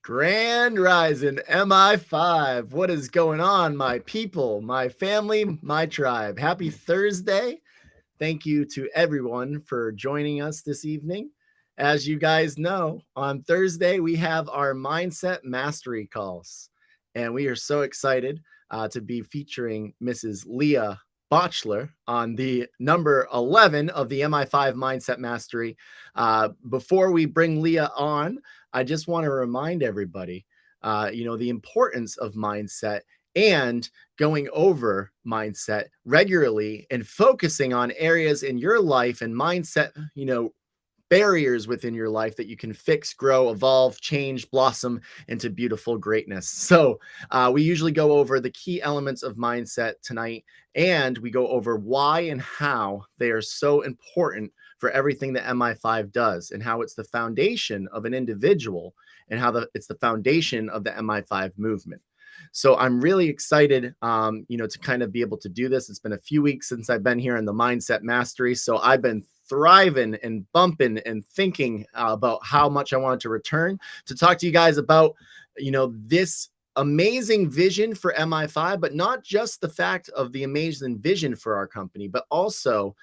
Grand Rising Mi5. What is going on, my people, my family, my tribe? Happy Thursday. Thank you to everyone for joining us this evening. As you guys know, on Thursday, we have our Mindset Mastery calls. And we are so excited to be featuring Mrs. Leah Bochtler on the number 11 of the MI5 Mindset Mastery. Before we bring Leah on, I just want to remind everybody, the importance of mindset and going over mindset regularly and focusing on areas in your life and mindset, barriers within your life that you can fix, grow, evolve, change, blossom into beautiful greatness. So we usually go over the key elements of mindset tonight, and we go over why and how they are so important for everything that MI5 does, and how it's the foundation of an individual, and how it's the foundation of the MI5 movement. So I'm really excited, to kind of be able to do this. It's been a few weeks since I've been here in the Mindset Mastery. So I've been thriving and bumping and thinking about how much I wanted to return to talk to you guys about, this amazing vision for MI5, but not just the fact of the amazing vision for our company, but also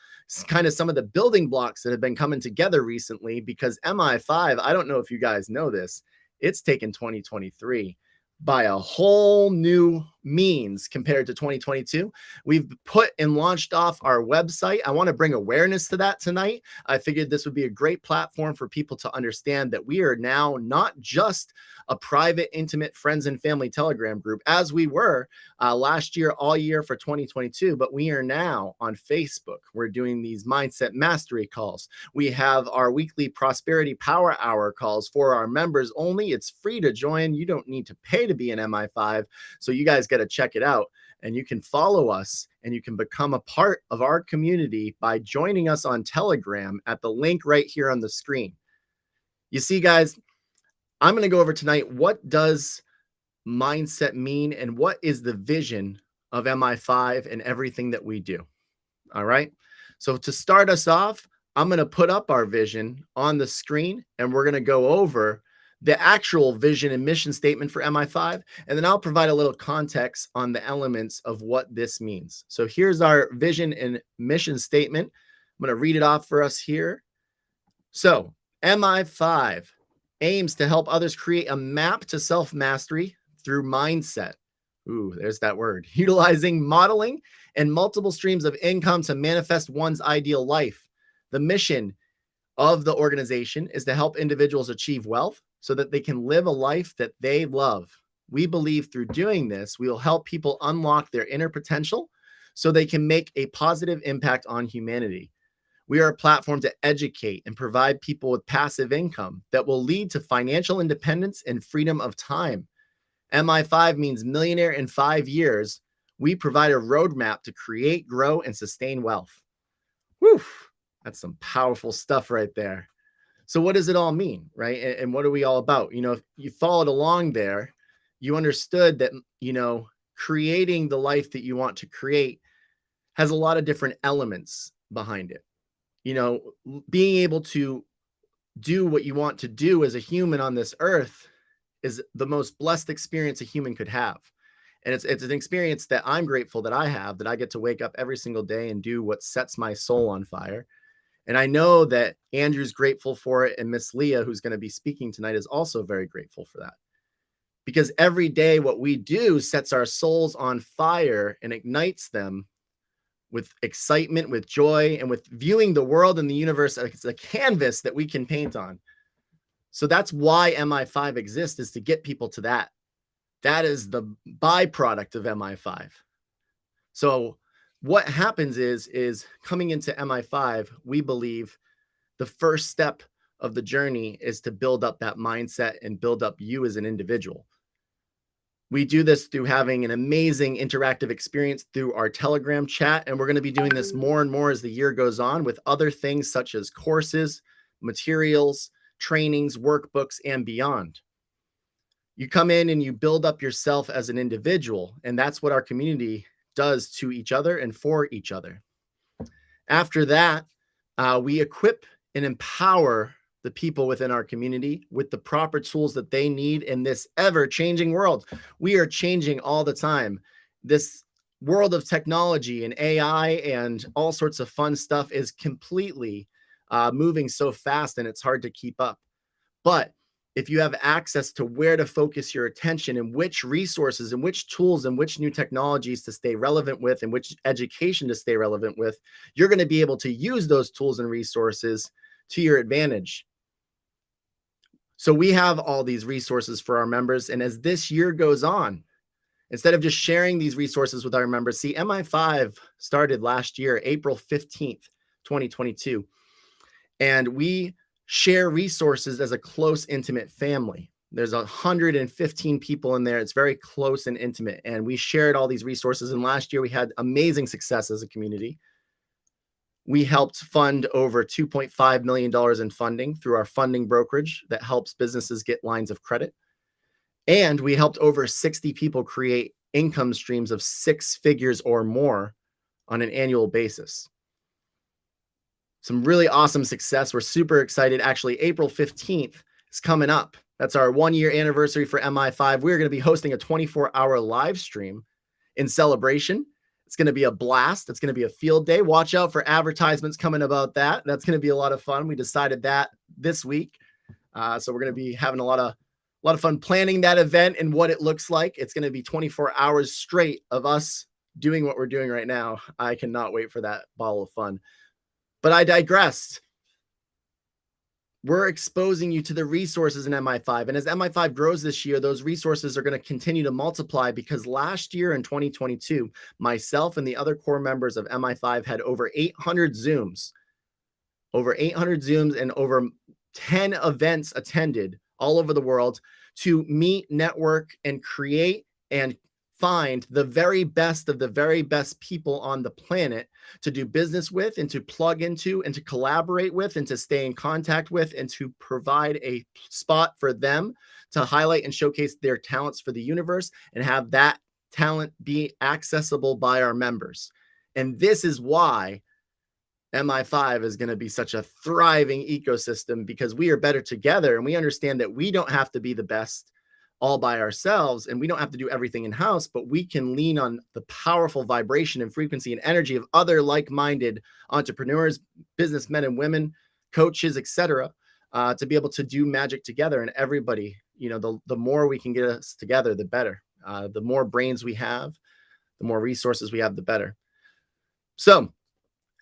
kind of some of the building blocks that have been coming together recently, because MI5, I don't know if you guys know this, it's taken 2023 by a whole new means compared to 2022. We've put and launched off our website. I want to bring awareness to that tonight. I figured this would be a great platform for people to understand that we are now not just a private, intimate friends and family Telegram group, as we were last year, all year for 2022, but we are now on Facebook. We're doing these mindset mastery calls. We have our weekly prosperity power hour calls for our members only. It's free to join. You don't need to pay to be an MI5. So you guys got to check it out, and you can follow us and you can become a part of our community by joining us on Telegram at the link right here on the screen. You see, guys, I'm going to go over tonight, what does mindset mean and what is the vision of MI5 and everything that we do. All right. So to start us off, I'm going to put up our vision on the screen, and we're going to go over the actual vision and mission statement for MI5, and then I'll provide a little context on the elements of what this means. So here's our vision and mission statement. I'm going to read it off for us here. So MI5 aims to help others create a map to self-mastery through mindset. Ooh, there's that word. Utilizing modeling and multiple streams of income to manifest one's ideal life. The mission of the organization is to help individuals achieve wealth so that they can live a life that they love. We believe through doing this, we will help people unlock their inner potential so they can make a positive impact on humanity. We are a platform to educate and provide people with passive income that will lead to financial independence and freedom of time. MI5 means millionaire in 5 years. We provide a roadmap to create, grow, and sustain wealth. Whew, that's some powerful stuff right there. So what does it all mean, right? And what are we all about? If you followed along there, you understood that, creating the life that you want to create has a lot of different elements behind it. Being able to do what you want to do as a human on this earth is the most blessed experience a human could have. And it's an experience that I'm grateful that I have, that I get to wake up every single day and do what sets my soul on fire. And I know that Andrew's grateful for it, and Miss Leah, who's going to be speaking tonight, is also very grateful for that. Because every day what we do sets our souls on fire and ignites them with excitement, with joy, and with viewing the world and the universe as a canvas that we can paint on. So that's why MI5 exists, is to get people to that. That is the byproduct of MI5. So what happens is coming into MI5, we believe the first step of the journey is to build up that mindset and build up you as an individual. We do this through having an amazing interactive experience through our Telegram chat, and we're going to be doing this more and more as the year goes on with other things such as courses, materials, trainings, workbooks, and beyond. You come in and you build up yourself as an individual, and that's what our community does to each other and for each other. After that, we equip and empower the people within our community with the proper tools that they need in this ever-changing world. We are changing all the time. This world of technology and AI and all sorts of fun stuff is completely moving so fast, and it's hard to keep up. But if you have access to where to focus your attention and which resources and which tools and which new technologies to stay relevant with and which education to stay relevant with, you're going to be able to use those tools and resources to your advantage. So we have all these resources for our members. And as this year goes on, instead of just sharing these resources with our members, see, Mi5 started last year, April 15th, 2022. And we share resources as a close, intimate family. There's 115 people in there. It's very close and intimate. And we shared all these resources. And last year we had amazing success as a community. We helped fund over $2.5 million in funding through our funding brokerage that helps businesses get lines of credit. And we helped over 60 people create income streams of 6 figures or more on an annual basis. Some really awesome success. We're super excited. Actually, April 15th is coming up. That's our 1-year anniversary for Mi5. We're going to be hosting a 24-hour live stream in celebration. It's going to be a blast. It's going to be a field day. Watch out for advertisements coming about that. That's going to be a lot of fun. We decided that this week. So we're going to be having a lot of fun planning that event and what it looks like. It's going to be 24 hours straight of us doing what we're doing right now. I cannot wait for that ball of fun. But I digressed. We're exposing you to the resources in Mi5. And as Mi5 grows this year, those resources are going to continue to multiply, because last year in 2022, myself and the other core members of Mi5 had over 800 Zooms, and over 10 events attended all over the world to meet, network, and create and find the very best of the very best people on the planet to do business with and to plug into and to collaborate with and to stay in contact with and to provide a spot for them to highlight and showcase their talents for the universe and have that talent be accessible by our members. And this is why Mi5 is going to be such a thriving ecosystem, because we are better together and we understand that we don't have to be the best all by ourselves, and we don't have to do everything in-house, but we can lean on the powerful vibration and frequency and energy of other like-minded entrepreneurs, businessmen and women, coaches, etc., to be able to do magic together. And everybody, the more we can get us together, the better. The more brains we have, the more resources we have, the better. So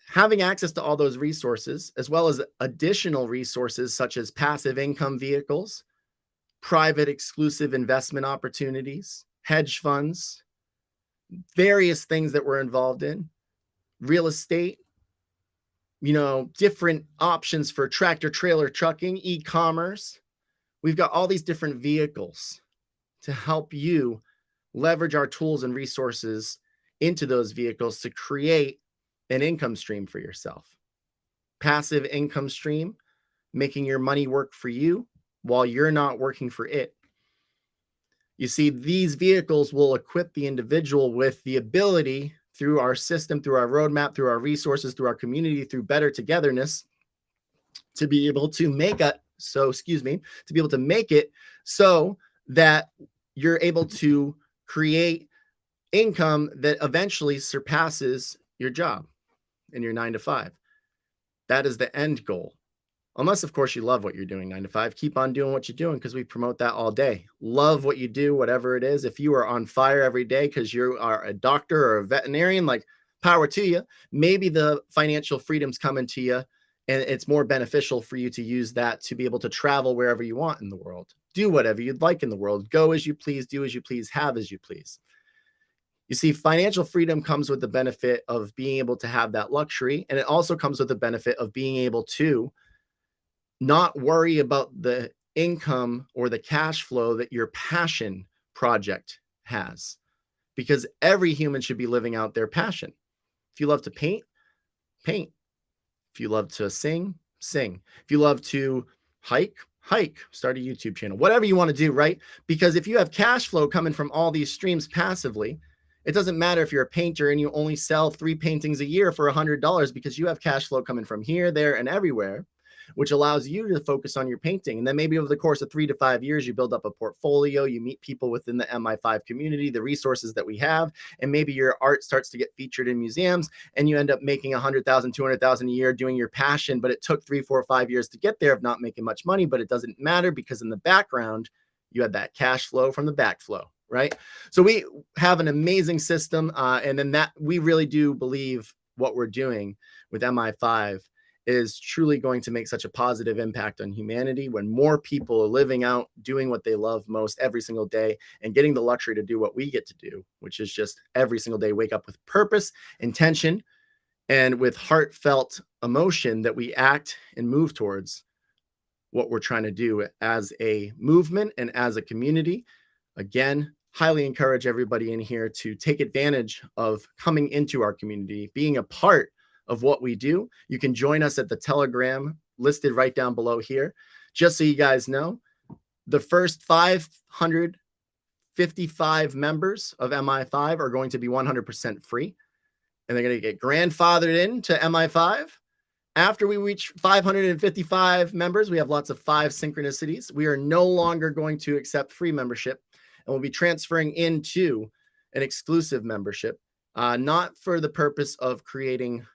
having access to all those resources, as well as additional resources such as passive income vehicles, private exclusive investment opportunities, hedge funds, various things that we're involved in, real estate, different options for tractor trailer trucking, e-commerce. We've got all these different vehicles to help you leverage our tools and resources into those vehicles to create an income stream for yourself. Passive income stream, making your money work for you while you're not working for it. You see, these vehicles will equip the individual with the ability, through our system, through our roadmap, through our resources, through our community, through better togetherness, to be able to make it so that you're able to create income that eventually surpasses your job in your 9-to-5. That is the end goal. Unless, of course, you love what you're doing 9-to-5, keep on doing what you're doing, because we promote that all day. Love what you do, whatever it is. If you are on fire every day because you are a doctor or a veterinarian, like, power to you. Maybe the financial freedom's coming to you, and it's more beneficial for you to use that to be able to travel wherever you want in the world. Do whatever you'd like in the world. Go as you please, do as you please, have as you please. You see, financial freedom comes with the benefit of being able to have that luxury, and it also comes with the benefit of being able to not worry about the income or the cash flow that your passion project has, because every human should be living out their passion. If you love to paint, paint. If you love to sing, sing. If you love to hike, start a YouTube channel, whatever you want to do, right? Because if you have cash flow coming from all these streams passively, it doesn't matter if you're a painter and you only sell 3 paintings a year for $100, because you have cash flow coming from here, there, and everywhere. which allows you to focus on your painting. And then maybe over the course of 3 to 5 years, you build up a portfolio, you meet people within the Mi5 community, the resources that we have, and maybe your art starts to get featured in museums, and you end up making 100,000, 200,000 a year doing your passion. But it took 3, 4, 5 years to get there of not making much money, but it doesn't matter because in the background, you had that cash flow from the backflow, right? So we have an amazing system. And then that we really do believe what we're doing with Mi5 is truly going to make such a positive impact on humanity when more people are living out, doing what they love most every single day and getting the luxury to do what we get to do, which is just every single day, wake up with purpose, intention, and with heartfelt emotion that we act and move towards what we're trying to do as a movement and as a community. Again, highly encourage everybody in here to take advantage of coming into our community, being a part of what we do. You can join us at the Telegram listed right down below here. Just so you guys know, the first 555 members of Mi5 are going to be 100% free, and they're going to get grandfathered into Mi5. After we reach 555 members, we have lots of 5 synchronicities. We are no longer going to accept free membership, and we'll be transferring into an exclusive membership, not for the purpose of creating,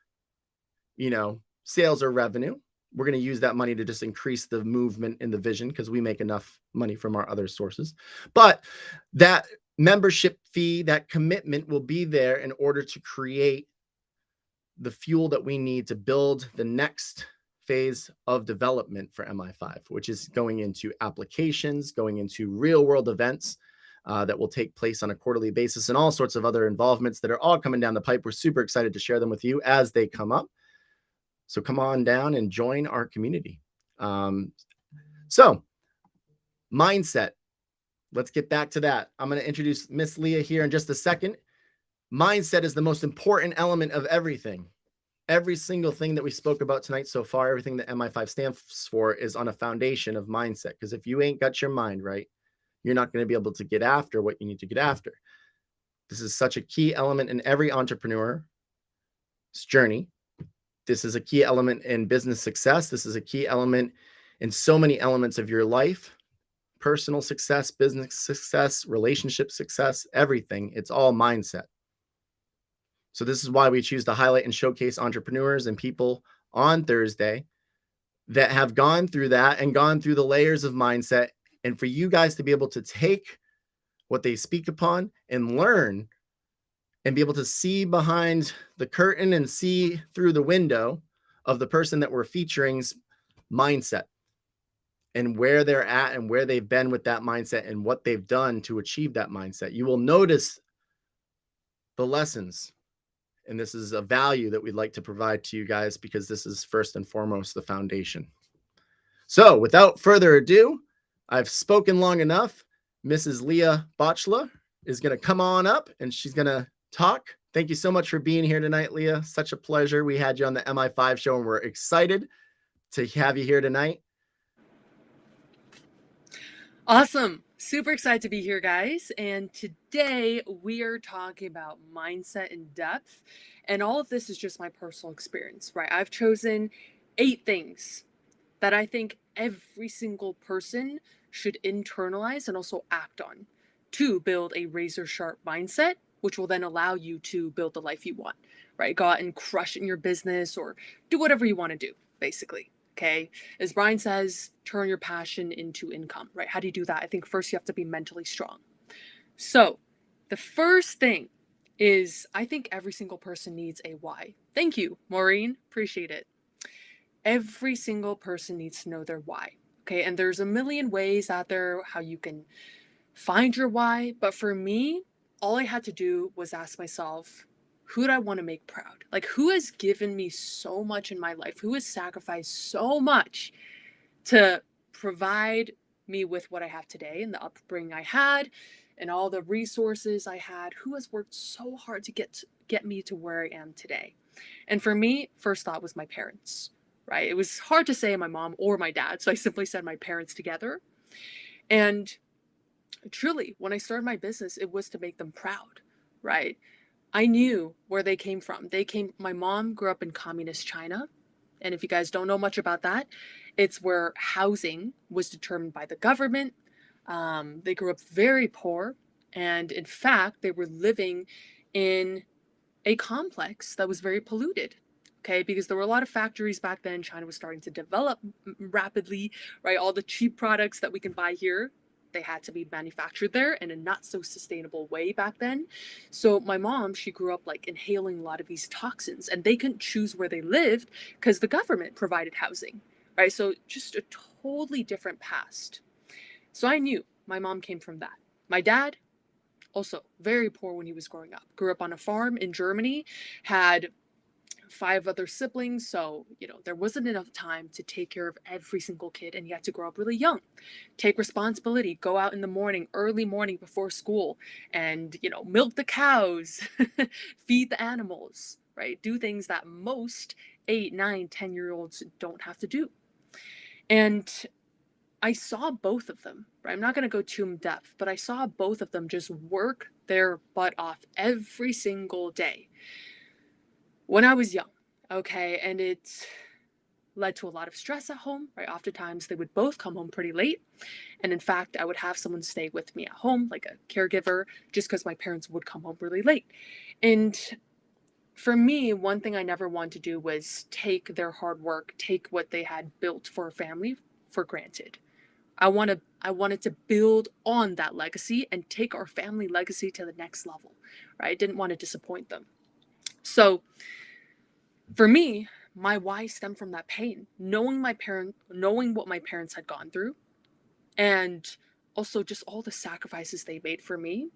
sales or revenue. We're going to use that money to just increase the movement in the vision because we make enough money from our other sources. But that membership fee, that commitment will be there in order to create the fuel that we need to build the next phase of development for Mi5, which is going into applications, going into real world events that will take place on a quarterly basis, and all sorts of other involvements that are all coming down the pipe. We're super excited to share them with you as they come up. So come on down and join our community. So mindset, let's get back to that. I'm going to introduce Miss Leah here in just a second. Mindset is the most important element of everything. Every single thing that we spoke about tonight so far, everything that Mi5 stands for is on a foundation of mindset. Because if you ain't got your mind right, you're not going to be able to get after what you need to get after. This is such a key element in every entrepreneur's journey. This is a key element in business success. This is a key element in so many elements of your life: personal success, business success, relationship success, everything. It's all mindset. So this is why we choose to highlight and showcase entrepreneurs and people on Thursday that have gone through that and gone through the layers of mindset. And for you guys to be able to take what they speak upon and learn and be able to see behind the curtain and see through the window of the person that we're featuring's mindset and where they're at and where they've been with that mindset and what they've done to achieve that mindset. You will notice the lessons. And this is a value that we'd like to provide to you guys because this is first and foremost the foundation. So without further ado, I've spoken long enough. Mrs. Leah Bochtler is going to come on up and she's going to talk. Thank you so much for being here tonight, Leah. Such a pleasure. We had you on the Mi5 show and we're excited to have you here tonight. Awesome. Super excited to be here, guys. And today we are talking about mindset in depth. And all of this is just my personal experience, right? I've chosen 8 things that I think every single person should internalize and also act on to build a razor sharp mindset, which will then allow you to build the life you want, right? Go out and crush it in your business or do whatever you want to do, basically. Okay. As Brian says, turn your passion into income, right? How do you do that? I think first you have to be mentally strong. So the first thing is I think every single person needs a why. Thank you, Maureen. Appreciate it. Every single person needs to know their why. Okay. And there's a million ways out there how you can find your why. But for me, all I had to do was ask myself, who do I want to make proud? Like, who has given me so much in my life? Who has sacrificed so much to provide me with what I have today and the upbringing I had and all the resources I had? Who has worked so hard to get me to where I am today? And for me, first thought was my parents, right? It was hard to say my mom or my dad, so I simply said my parents together. And truly, when I started my business, it was to make them proud, right? I knew where they came from. My mom grew up in communist China, And if you guys don't know much about that, it's where housing was determined by the government. They grew up very poor. And in fact, they were living in a complex that was very polluted. Okay, because there were a lot of factories back then. China was starting to develop rapidly, right? All the cheap products that we can buy here, they had to be manufactured there in a not so sustainable way back then. So my mom, she grew up like inhaling a lot of these toxins, and they couldn't choose where they lived because the government provided housing, right? So just a totally different past. So I knew my mom came from that. My dad, also very poor when he was growing up, grew up on a farm in Germany, had 5 other siblings, so there wasn't enough time to take care of every single kid, and you had to grow up really young, take responsibility, go out in the morning, early morning before school, and milk the cows, feed the animals, right? Do things that most 8, 9, 10-year-olds don't have to do. And I saw both of them, right? I'm not going to go too in depth, but I saw both of them just work their butt off every single day when I was young, okay? And it led to a lot of stress at home, right? Oftentimes they would both come home pretty late. And in fact, I would have someone stay with me at home, like a caregiver, just because my parents would come home really late. And for me, one thing I never wanted to do was take their hard work, take what they had built for a family for granted. I wanted to build on that legacy and take our family legacy to the next level, right? I didn't want to disappoint them. So for me, my why stemmed from that pain, knowing what my parents had gone through, and also just all the sacrifices they made for me.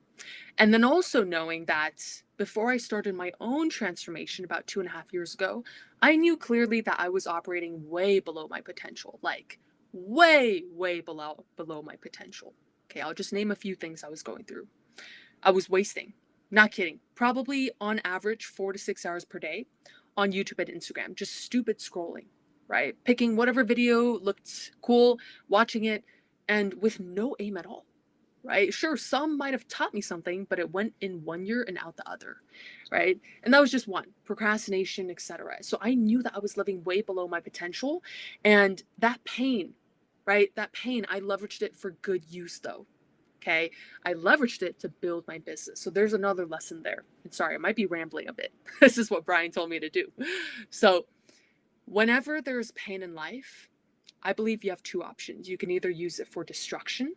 And then also knowing that before I started my own transformation about 2.5 years ago, I knew clearly that I was operating way below my potential, like way, way below my potential. Okay, I'll just name a few things I was going through. I was wasting, not kidding, probably on average 4 to 6 hours per day on YouTube and Instagram, just stupid scrolling, right? Picking whatever video looked cool, watching it, and with no aim at all, right? Sure, some might have taught me something, but it went in one ear and out the other, right? And that was just one, procrastination, etc. So I knew that I was living way below my potential, and that pain, right? That pain, I leveraged it for good use though. Okay, I leveraged it to build my business. So there's another lesson there. And sorry, I might be rambling a bit. This is what Brian told me to do. So whenever there's pain in life, I believe you have 2 options. You can either use it for destruction,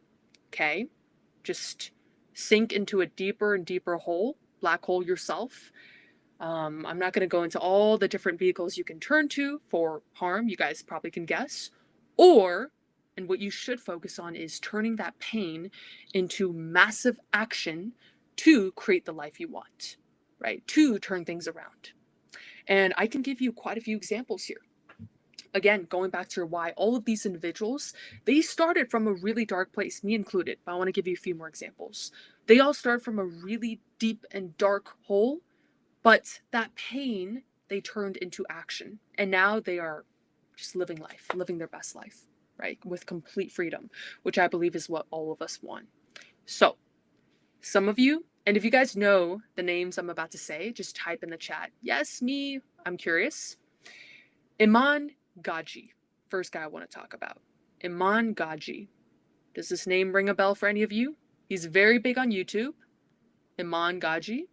okay, just sink into a deeper and deeper hole, black hole yourself. I'm not going to go into all the different vehicles you can turn to for harm. You guys probably can guess. Or, and what you should focus on, is turning that pain into massive action to create the life you want, right? To turn things around. And I can give you quite a few examples here. Again, going back to your why, all of these individuals, they started from a really dark place, me included, but I want to give you a few more examples. They all start from a really deep and dark hole, but that pain they turned into action. And now they are just living life, living their best life, right? With complete freedom, which I believe is what all of us want. So, some of you, and if you guys know the names I'm about to say, just type in the chat, yes, me, I'm curious. Iman Gaji, first guy I want to talk about. Iman Gaji. Does this name ring a bell for any of you? He's very big on YouTube. Iman Gaji.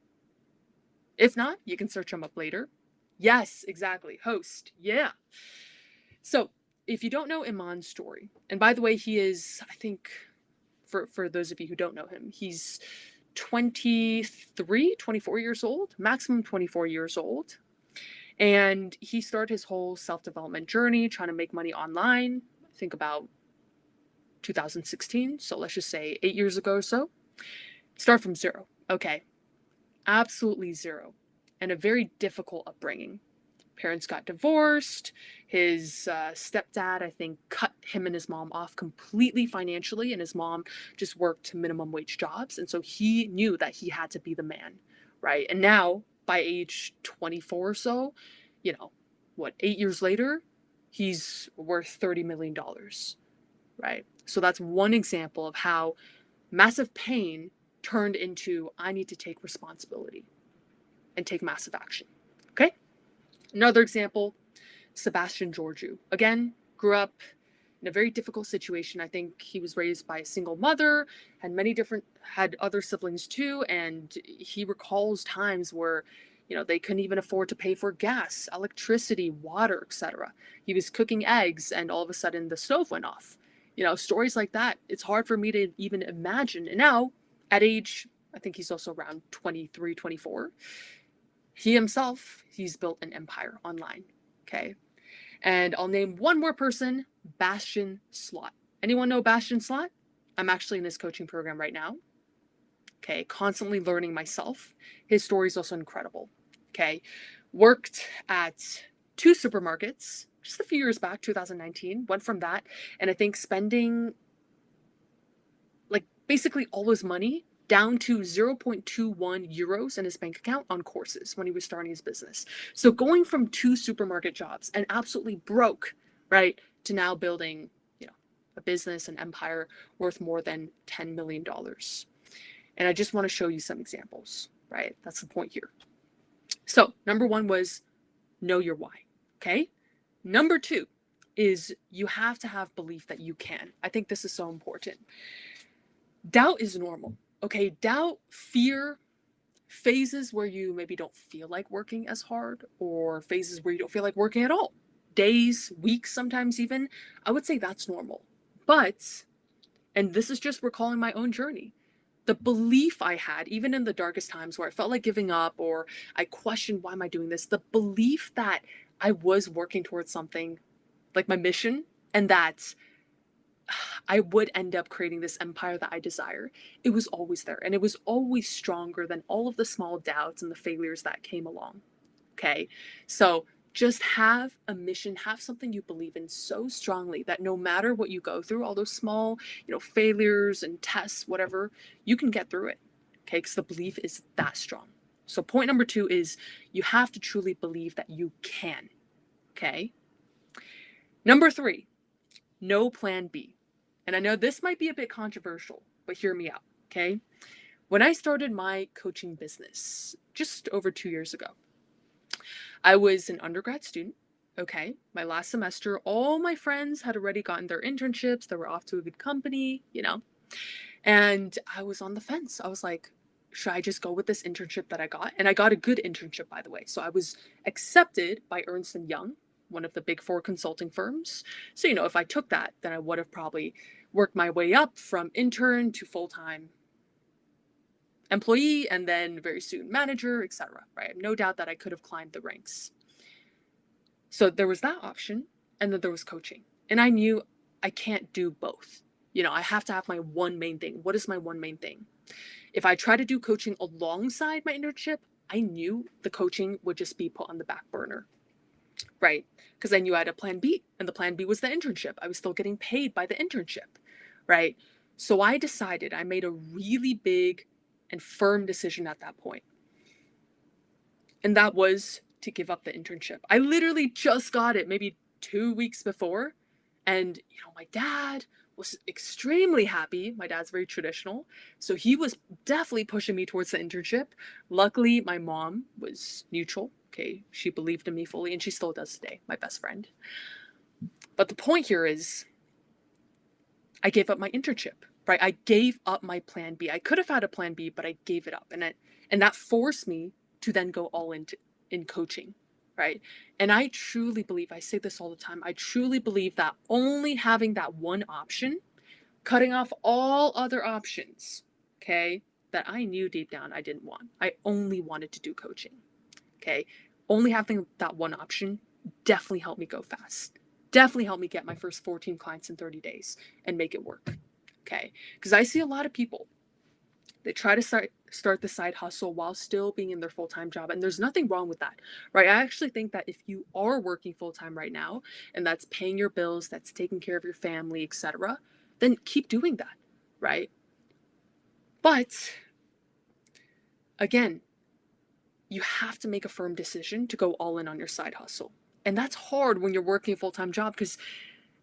If not, you can search him up later. Yes, exactly. Host. Yeah. So, if you don't know Iman's story, and by the way, he is, I think, for those of you who don't know him, he's 23, 24 years old, maximum 24 years old. And he started his whole self-development journey trying to make money online, I think about 2016. So let's just say 8 years ago or so. Start from zero. Okay. Absolutely zero. And a very difficult upbringing. Parents got divorced. His stepdad, I think, cut him and his mom off completely financially. And his mom just worked minimum wage jobs. And so he knew that he had to be the man, right? And now, by age 24 or so, 8 years later, he's worth $30 million, right? So that's one example of how massive pain turned into, I need to take responsibility and take massive action, okay? Another example, Sebastian Georgiou. Again, grew up in a very difficult situation. I think he was raised by a single mother, had other siblings too, and he recalls times where, they couldn't even afford to pay for gas, electricity, water, etc. He was cooking eggs and all of a sudden the stove went off. Stories like that, it's hard for me to even imagine. And now, at age, I think he's also around 23, 24, he's built an empire online. Okay. And I'll name one more person, Bastian Slot. Anyone know Bastian Slot? I'm actually in his coaching program right now. Okay, constantly learning myself. His story is also incredible. Okay, worked at 2 supermarkets just a few years back, 2019. Went from that, and I think spending like basically all his money down to 0.21 euros in his bank account on courses when he was starting his business. So going from 2 supermarket jobs and absolutely broke, right, to now building, a business, an empire worth more than $10 million. And I just want to show you some examples, right? That's the point here. So number one was know your why, okay? Number two is you have to have belief that you can. I think this is so important. Doubt is normal. Okay, doubt, fear, phases where you maybe don't feel like working as hard, or phases where you don't feel like working at all, days, weeks, sometimes even, I would say that's normal. But, and this is just recalling my own journey, the belief I had, even in the darkest times where I felt like giving up or I questioned, why am I doing this? The belief that I was working towards something like my mission, and that I would end up creating this empire that I desire. It was always there, and it was always stronger than all of the small doubts and the failures that came along. Okay, so just have a mission, have something you believe in so strongly that no matter what you go through, all those small, failures and tests, whatever, you can get through it. Okay, because the belief is that strong. So point number two is you have to truly believe that you can. Okay. Number three, no plan B. And I know this might be a bit controversial, but hear me out, okay? When I started my coaching business just over 2 years ago, I was an undergrad student, okay? My last semester, all my friends had already gotten their internships. They were off to a good company, and I was on the fence. I was like, should I just go with this internship that I got? And I got a good internship, by the way. So I was accepted by Ernst & Young, one of the big 4 consulting firms. So, if I took that, then I would have probably worked my way up from intern to full-time employee, and then very soon manager, etc. Right? I have no doubt that I could have climbed the ranks. So there was that option, and then there was coaching. And I knew I can't do both. I have to have my one main thing. What is my one main thing? If I try to do coaching alongside my internship, I knew the coaching would just be put on the back burner. Right? Because I knew I had a plan B, and the plan B was the internship. I was still getting paid by the internship, right? So I decided, I made a really big and firm decision at that point. And that was to give up the internship. I literally just got it maybe 2 weeks before. And, my dad was extremely happy. My dad's very traditional. So he was definitely pushing me towards the internship. Luckily, my mom was neutral. Okay, she believed in me fully, and she still does today, my best friend. But the point here is I gave up my internship, right? I gave up my plan B. I could have had a plan B, but I gave it up. And that forced me to then go all in coaching, right? And I truly believe, I say this all the time, I truly believe that only having that one option, cutting off all other options, okay, that I knew deep down I didn't want. I only wanted to do coaching. Okay, only having that one option definitely helped me go fast. Definitely helped me get my first 14 clients in 30 days and make it work. Okay, because I see a lot of people, they try to start the side hustle while still being in their full-time job, and there's nothing wrong with that, right? I actually think that if you are working full-time right now, and that's paying your bills, that's taking care of your family, etc., then keep doing that, right? But again, you have to make a firm decision to go all in on your side hustle. And that's hard when you're working a full-time job, because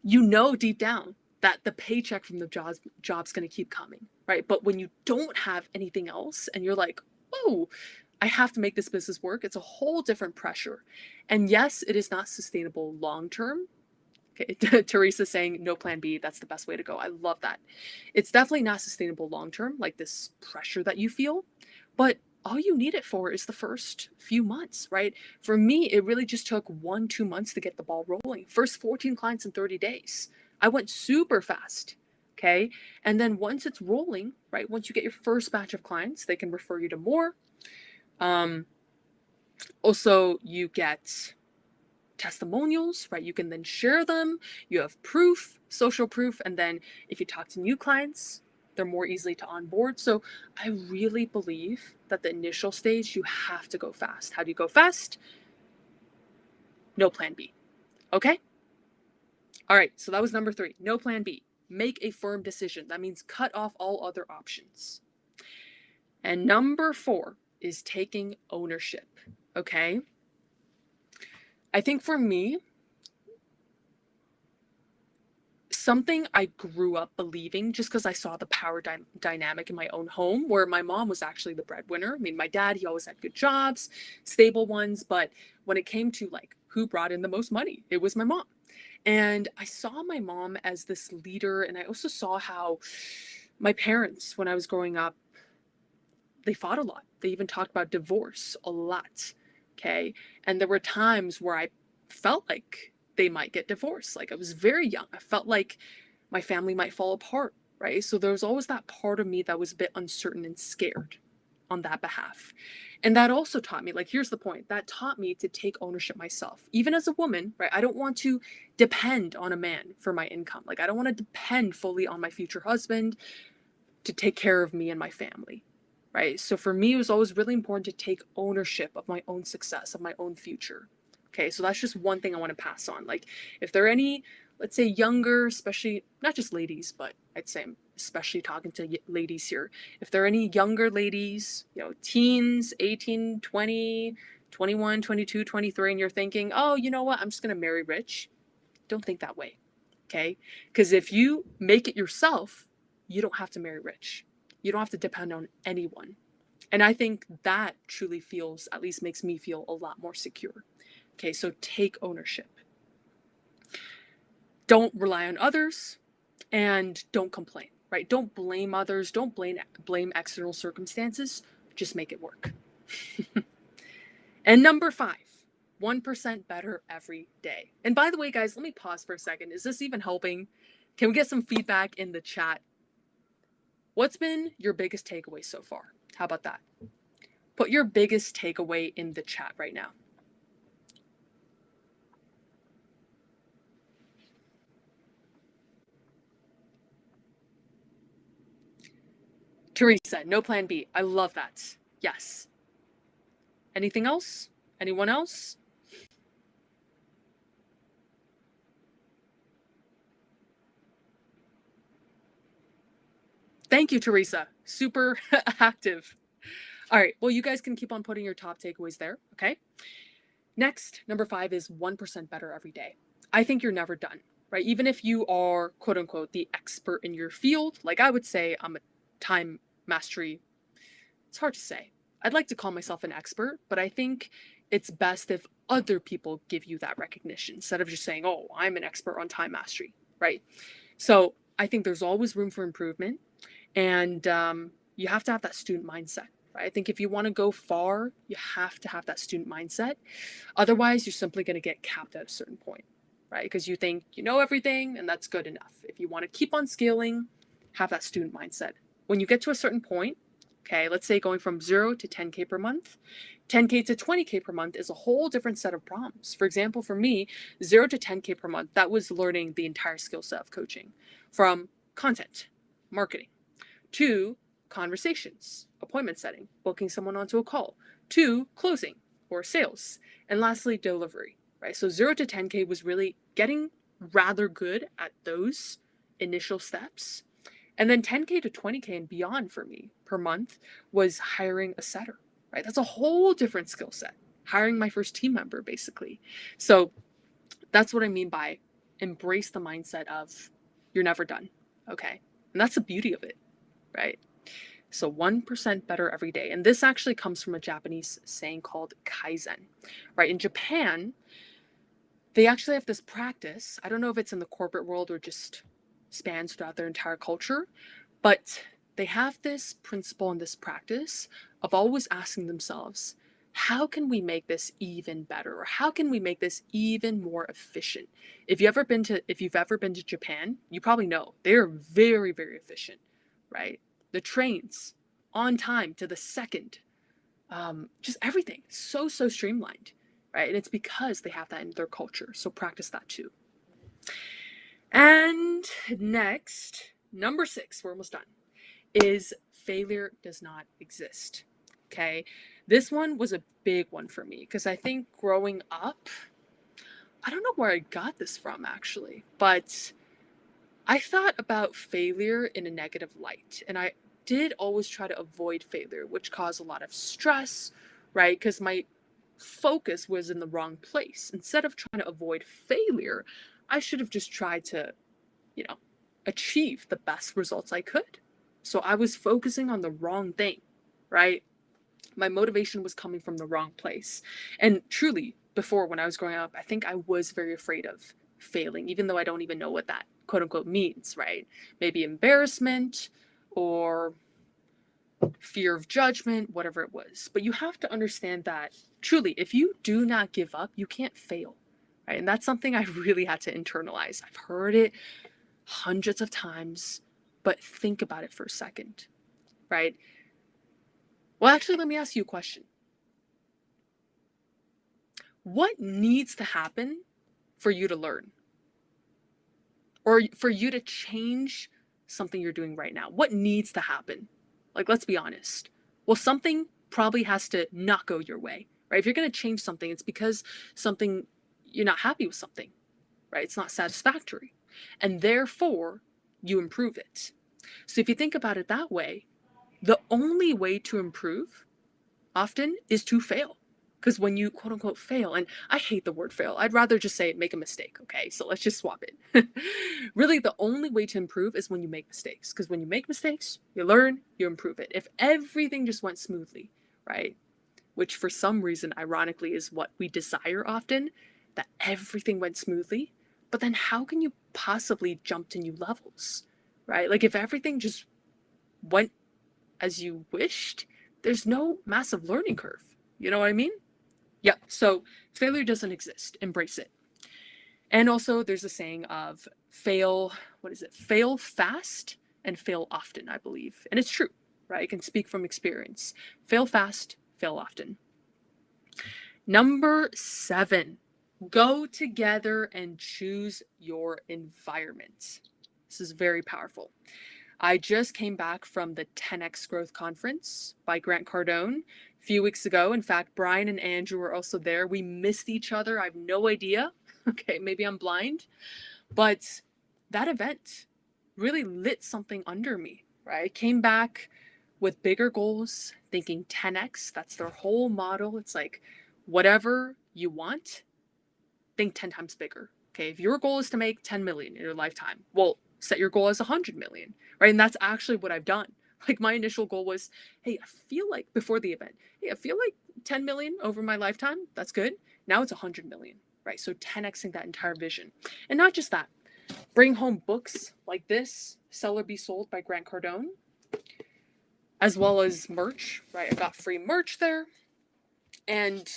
deep down that the paycheck from the job's going to keep coming, right? But when you don't have anything else and you're like, whoa, I have to make this business work. It's a whole different pressure. And yes, it is not sustainable long term. Okay, Teresa saying no plan B, that's the best way to go. I love that. It's definitely not sustainable long term, like this pressure that you feel, but all you need it for is the first few months, right? For me, it really just took 1-2 months to get the ball rolling. First 14 clients in 30 days. I went super fast. Okay. And then once it's rolling, right? Once you get your first batch of clients, they can refer you to more. Also, you get testimonials, right? You can then share them. You have proof, social proof. And then if you talk to new clients, they're more easily to onboard. So I really believe that the initial stage, you have to go fast. How do you go fast? No plan B. Okay. All right. So that was number 3. No plan B. Make a firm decision. That means cut off all other options. And number 4 is taking ownership. Okay. I think for me, something I grew up believing just because I saw the power dynamic in my own home, where my mom was actually the breadwinner. I mean, my dad, he always had good jobs, stable ones, but when it came to like who brought in the most money, it was my mom. And I saw my mom as this leader, and I also saw how my parents, when I was growing up, they fought a lot. They even talked about divorce a lot. Okay. And there were times where I felt like they might get divorced. Like I was very young. I felt like my family might fall apart. Right. So there was always that part of me that was a bit uncertain and scared on that behalf. And that also taught me, like, here's the point, that taught me to take ownership myself. Even as a woman, right? I don't want to depend on a man for my income. Like, I don't want to depend fully on my future husband to take care of me and my family. Right. So for me, it was always really important to take ownership of my own success, of my own future. Okay. So that's just one thing I want to pass on. Like if there are any, let's say younger, especially not just ladies, but I'd say I'm especially talking to ladies here. If there are any younger ladies, teens, 18, 20, 21, 22, 23, and you're thinking, oh, you know what? I'm just going to marry rich. Don't think that way. Okay. Because if you make it yourself, you don't have to marry rich. You don't have to depend on anyone. And I think that truly feels, at least makes me feel a lot more secure. Okay, so take ownership. Don't rely on others and don't complain, right? Don't blame others. Don't blame external circumstances. Just make it work. And number 5, 1% better every day. And by the way, guys, let me pause for a second. Is this even helping? Can we get some feedback in the chat? What's been your biggest takeaway so far? How about that? Put your biggest takeaway in the chat right now. Teresa, no plan B. I love that. Yes. Anything else? Anyone else? Thank you, Teresa. Super active. All right. Well, you guys can keep on putting your top takeaways there. Okay. Next, number 5 is 1% better every day. I think you're never done, right? Even if you are, quote unquote, the expert in your field, like I would say I'm a time mastery. It's hard to say. I'd like to call myself an expert, but I think it's best if other people give you that recognition instead of just saying, oh, I'm an expert on time mastery, right? So I think there's always room for improvement. And you have to have that student mindset, right? I think if you want to go far, you have to have that student mindset. Otherwise, you're simply going to get capped at a certain point, right? Because you think you know everything and that's good enough. If you want to keep on scaling, have that student mindset. When you get to a certain point, okay, let's say going from 0 to 10K per month, 10K to 20K per month is a whole different set of problems. For example, for me, 0 to 10K per month, that was learning the entire skill set of coaching, from content, marketing, to conversations, appointment setting, booking someone onto a call, to closing or sales, and lastly, delivery, right? So 0 to 10K was really getting rather good at those initial steps. And then 10K to 20K and beyond for me per month was hiring a setter, right? That's a whole different skill set. Hiring my first team member, basically. So that's what I mean by embrace the mindset of you're never done, okay? And that's the beauty of it, right? So 1% better every day. And this actually comes from a Japanese saying called kaizen, right? In Japan, they actually have this practice. I don't know if it's in the corporate world or just spans throughout their entire culture, but they have this principle and this practice of always asking themselves, how can we make this even better? Or how can we make this even more efficient? If you've ever been to Japan, you probably know they're very, very efficient, right? The trains on time to the second, just everything so streamlined, right? And it's because they have that in their culture. So practice that too. And next, number 6, we're almost done, is failure does not exist. Okay. This one was a big one for me because I think growing up, I don't know where I got this from actually, but I thought about failure in a negative light. And I did always try to avoid failure, which caused a lot of stress, right? Because my focus was in the wrong place. Instead of trying to avoid failure, I should have just tried to, you know, achieve the best results I could. So I was focusing on the wrong thing, right? My motivation was coming from the wrong place. And truly, before when I was growing up, I think I was very afraid of failing, even though I don't even know what that quote unquote means, right? Maybe embarrassment or fear of judgment, whatever it was. But you have to understand that truly, if you do not give up, you can't fail, right? And that's something I really had to internalize. I've heard it hundreds of times, but think about it for a second, right? Well, actually, let me ask you a question. What needs to happen for you to learn? Or for you to change something you're doing right now? What needs to happen? Like, let's be honest. Well, something probably has to not go your way, right? If you're going to change something, it's because you're not happy with something, right? It's not satisfactory. And therefore, you improve it. So if you think about it that way, the only way to improve often is to fail. Because when you quote unquote fail, and I hate the word fail, I'd rather just say make a mistake, okay? So let's just swap it. Really, the only way to improve is when you make mistakes. Because when you make mistakes, you learn, you improve it. If everything just went smoothly, right? Which for some reason, ironically, is what we desire often, that everything went smoothly. But then how can you possibly jump to new levels, right? Like if everything just went as you wished, there's no massive learning curve. You know what I mean? Yeah. So failure doesn't exist. Embrace it. And also there's a saying of fail, what is it? Fail fast and fail often, I believe. And it's true, right? I can speak from experience. Fail fast, fail often. Number 7, go together and choose your environment. This is very powerful. I just came back from the 10X Growth Conference by Grant Cardone a few weeks ago. In fact, Brian and Andrew were also there. We missed each other. I have no idea. Okay, maybe I'm blind. But that event really lit something under me, right? I came back with bigger goals, thinking 10X. That's their whole model. It's like whatever you want, think 10 times bigger. Okay, if your goal is to make 10 million in your lifetime, well, set your goal as 100 million, right? And that's actually what I've done. Like my initial goal was, hey, I feel like before the event, hey, I feel like 10 million over my lifetime. That's good. Now it's 100 million, right? So 10xing that entire vision. And not just that, bring home books like this, Sell or Be Sold by Grant Cardone, as well as merch, right? I got free merch there. And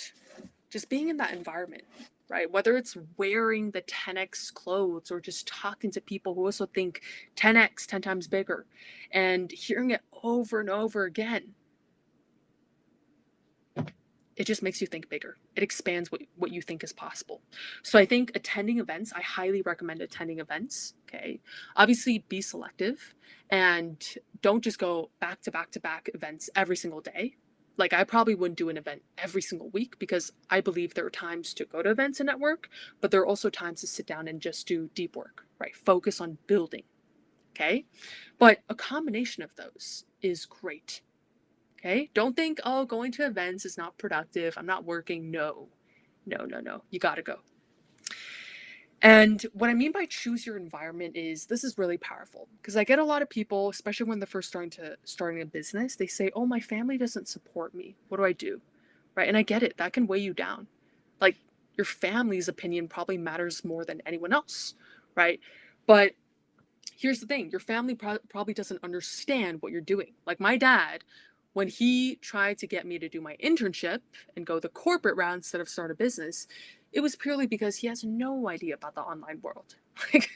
just being in that environment, right? Whether it's wearing the 10x clothes or just talking to people who also think 10x, 10 times bigger, and hearing it over and over again, it just makes you think bigger. It expands what you think is possible. So I think attending events, I highly recommend attending events, okay? Obviously be selective and don't just go back to back to back events every single day. Like I probably wouldn't do an event every single week because I believe there are times to go to events and network, but there are also times to sit down and just do deep work, right? Focus on building, okay? But a combination of those is great, okay? Don't think, oh, going to events is not productive. I'm not working. No. You gotta go. And what I mean by choose your environment is this is really powerful because I get a lot of people, especially when they're first starting a business, they say, "Oh, my family doesn't support me. What do I do?" Right? And I get it. That can weigh you down. Like your family's opinion probably matters more than anyone else, right? But here's the thing, your family probably doesn't understand what you're doing. Like my dad, when he tried to get me to do my internship and go the corporate route instead of start a business, it was purely because he has no idea about the online world. Like,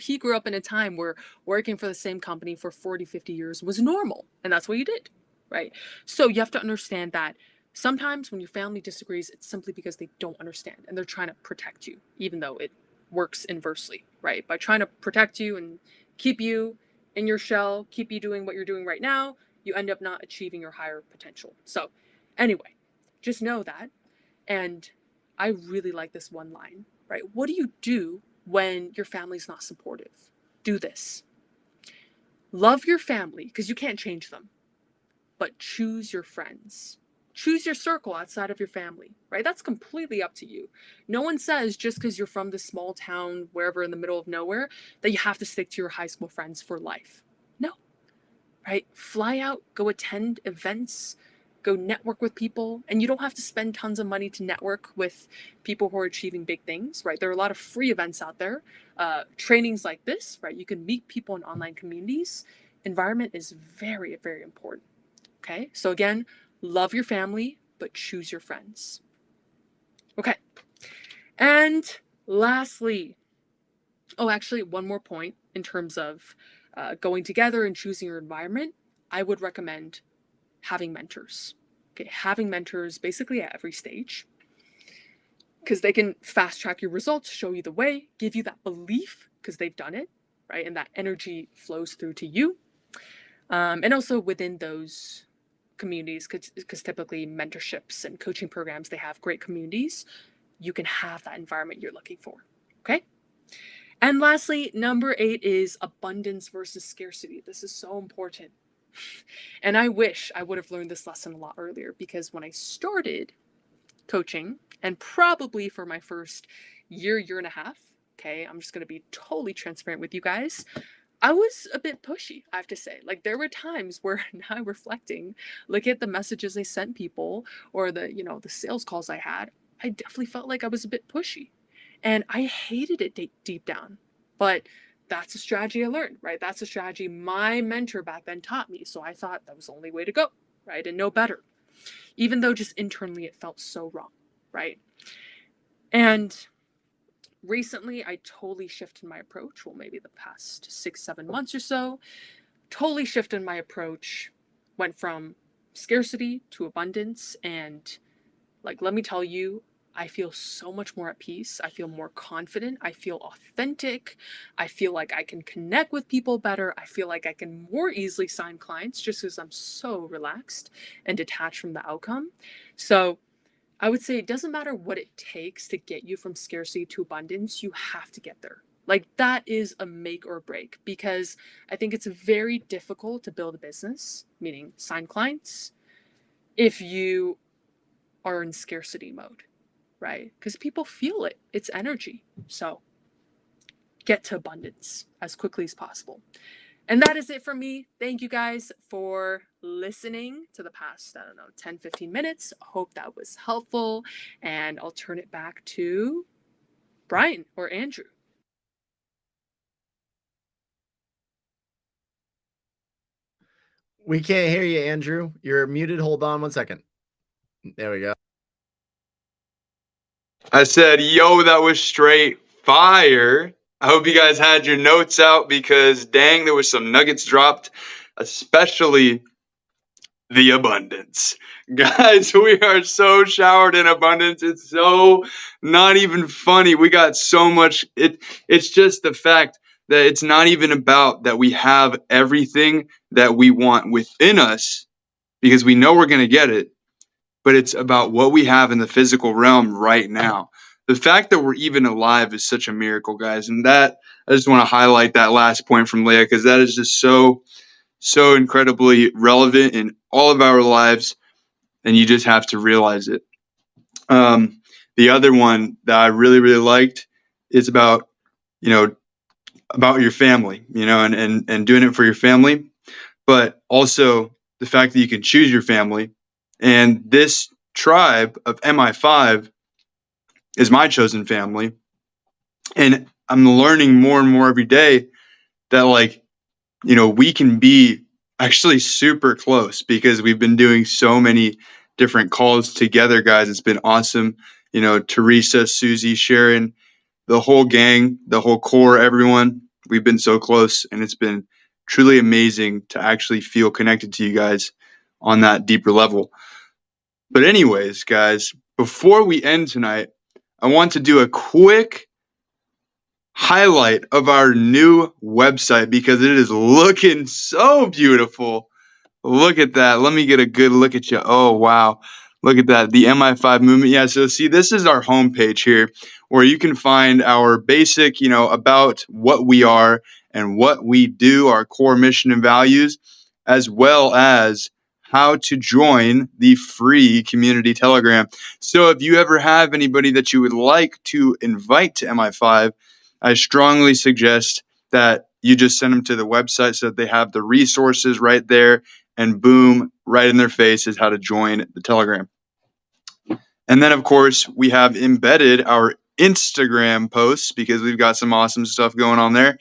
he grew up in a time where working for the same company for 40, 50 years was normal, and that's what you did, right? So you have to understand that sometimes when your family disagrees, it's simply because they don't understand and they're trying to protect you, even though it works inversely, right? By trying to protect you and keep you in your shell, keep you doing what you're doing right now, you end up not achieving your higher potential. So, anyway, just know that. And I really like this one line, right? What do you do when your family's not supportive? Do this. Love your family because you can't change them, but choose your friends. Choose your circle outside of your family, right? That's completely up to you. No one says just because you're from this small town, wherever in the middle of nowhere, that you have to stick to your high school friends for life. No, right? Fly out, go attend events, go network with people. And you don't have to spend tons of money to network with people who are achieving big things, right? There are a lot of free events out there, trainings like this, right? You can meet people in online communities. Environment is very, very important. Okay, so again, love your family, but choose your friends. Okay, and lastly, actually, one more point in terms of going together and choosing your environment, I would recommend having mentors. Okay, having mentors basically at every stage because they can fast track your results, show you the way, give you that belief because they've done it, right? And that energy flows through to you. And also within those communities, because typically mentorships and coaching programs, they have great communities. You can have that environment you're looking for. Okay. And lastly, number 8 is abundance versus scarcity. This is so important. And I wish I would have learned this lesson a lot earlier because when I started coaching, and probably for my first year and a half, okay, I'm just going to be totally transparent with you guys. I was a bit pushy, I have to say. Like there were times where now reflecting, look at the messages I sent people or the sales calls I had, I definitely felt like I was a bit pushy. And I hated it deep down. But that's a strategy I learned, right? That's a strategy my mentor back then taught me. So I thought that was the only way to go, right? And no better. Even though just internally it felt so wrong, right? And recently I totally shifted my approach. Well, maybe the past 6-7 months or so, totally shifted my approach, went from scarcity to abundance. And like, let me tell you, I feel so much more at peace. I feel more confident. I feel authentic. I feel like I can connect with people better. I feel like I can more easily sign clients just because I'm so relaxed and detached from the outcome. So I would say it doesn't matter what it takes to get you from scarcity to abundance, you have to get there. Like that is a make or break because I think it's very difficult to build a business, meaning sign clients, if you are in scarcity mode, right? Because people feel it, it's energy. So get to abundance as quickly as possible. And that is it for me. Thank you guys for listening to the past, 10, 15 minutes. Hope that was helpful. And I'll turn it back to Brian or Andrew. We can't hear you, Andrew. You're muted. Hold on 1 second. There we go. I said, yo, that was straight fire. I hope you guys had your notes out because dang, there was some nuggets dropped, especially the abundance. Guys, we are so showered in abundance. It's so not even funny. We got so much. It's just the fact that it's not even about that we have everything that we want within us because we know we're going to get it, but it's about what we have in the physical realm right now. The fact that we're even alive is such a miracle, guys. And that I just want to highlight that last point from Leah because that is just so incredibly relevant in all of our lives, and you just have to realize it. The other one that I really liked it's about, about your family, and doing it for your family, but also the fact that you can choose your family. And this tribe of Mi5 is my chosen family. And I'm learning more and more every day that, like, we can be actually super close because we've been doing so many different calls together, guys. It's been awesome. Teresa, Susie, Sharon, the whole gang, the whole core, everyone, we've been so close, and it's been truly amazing to actually feel connected to you guys on that deeper level. But anyways, guys, before we end tonight, I want to do a quick highlight of our new website because it is looking so beautiful. Look at that. Let me get a good look at you. Oh, wow. Look at that. The Mi5 movement. Yeah, so see, this is our homepage here where you can find our basic, about what we are and what we do, our core mission and values, as well as how to join the free community Telegram. So if you ever have anybody that you would like to invite to Mi5, I strongly suggest that you just send them to the website so that they have the resources right there, and boom, right in their face is how to join the Telegram. And then, of course, we have embedded our Instagram posts because we've got some awesome stuff going on there,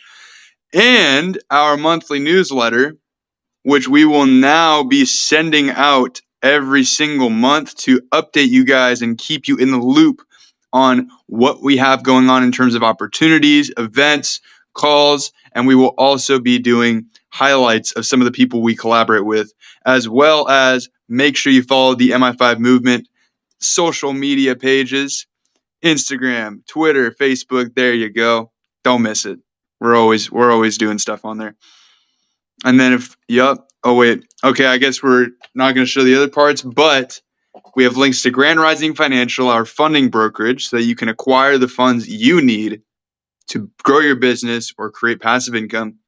and our monthly newsletter, which we will now be sending out every single month to update you guys and keep you in the loop on what we have going on in terms of opportunities, events, calls, and we will also be doing highlights of some of the people we collaborate with, as well as make sure you follow the Mi5 movement social media pages, Instagram, Twitter, Facebook. There you go. Don't miss it. We're always doing stuff on there. And then oh wait, okay, I guess we're not going to show the other parts, but we have links to Grand Rising Financial, our funding brokerage, so that you can acquire the funds you need to grow your business or create passive income,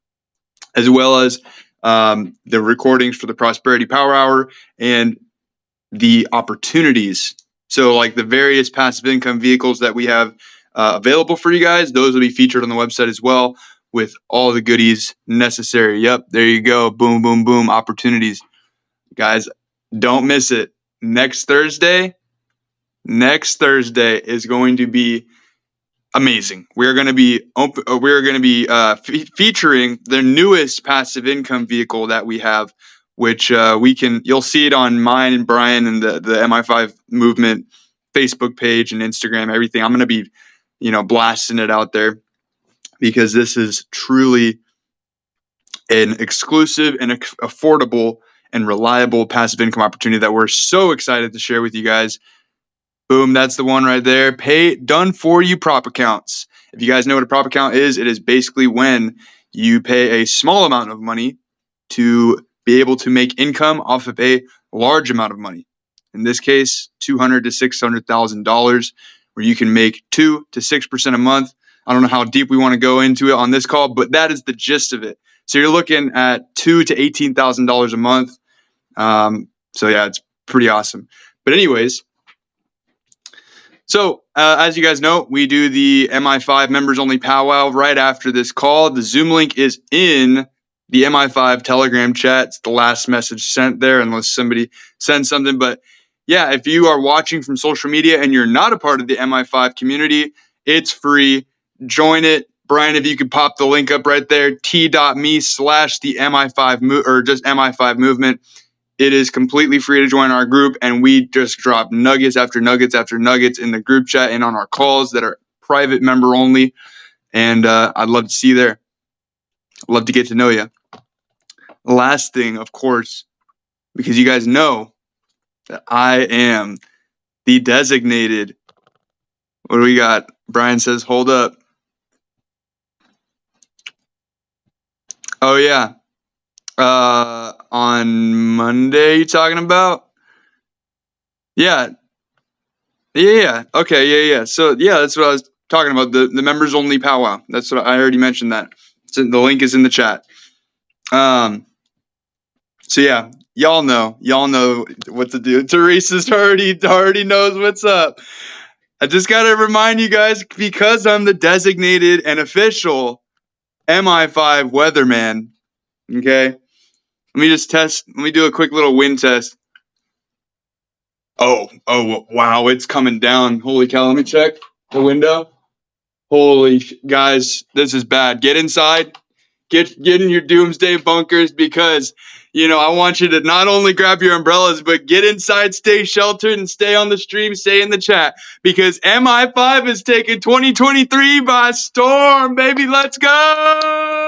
as well as the recordings for the Prosperity Power Hour and the opportunities. So like the various passive income vehicles that we have available for you guys, those will be featured on the website as well with all the goodies necessary. Yep, there you go. Boom, boom, boom. Opportunities. Guys, don't miss it. Next Thursday is going to be amazing. We're going to be featuring the newest passive income vehicle that we have, which you'll see it on mine and Brian and the Mi5 movement Facebook page and Instagram, everything. I'm going to be, blasting it out there because this is truly an exclusive and affordable and reliable passive income opportunity that we're so excited to share with you guys. Boom, that's the one right there. Done for you prop accounts. If you guys know what a prop account is, it is basically when you pay a small amount of money to be able to make income off of a large amount of money. In this case, $200,000 to $600,000, where you can make 2 to 6% a month. I don't know how deep we want to go into it on this call, but that is the gist of it. So you're looking at $2,000 to $18,000 a month. So yeah, it's pretty awesome. But anyways, so as you guys know, we do the Mi5 members only powwow right after this call. The Zoom link is in the Mi5 Telegram chat. It's the last message sent there, unless somebody sends something. But yeah, if you are watching from social media and you're not a part of the Mi5 community, it's free. Join it. Brian, if you could pop the link up right there, t.me/the Mi5 or just Mi5 movement. It is completely free to join our group, and we just drop nuggets after nuggets after nuggets in the group chat and on our calls that are private member only. And I'd love to see you there. I'd love to get to know you. Last thing, of course, because you guys know that I am the designated. What do we got? Brian says, hold up. Oh, yeah. On Monday, you talking about? Yeah. Okay, yeah. So yeah, that's what I was talking about. The members only powwow. That's what I already mentioned that. The link is in the chat. So yeah, y'all know what to do. Teresa's already knows what's up. I just got to remind you guys, because I'm the designated and official Mi5 weatherman. Okay. Let me just test. Let me do a quick little wind test. Oh, wow. It's coming down. Holy cow. Let me check the window. Holy guys, this is bad. Get inside. Get in your doomsday bunkers, because, I want you to not only grab your umbrellas, but get inside, stay sheltered, and stay on the stream, stay in the chat, because Mi5 is taking 2023 by storm, baby. Let's go.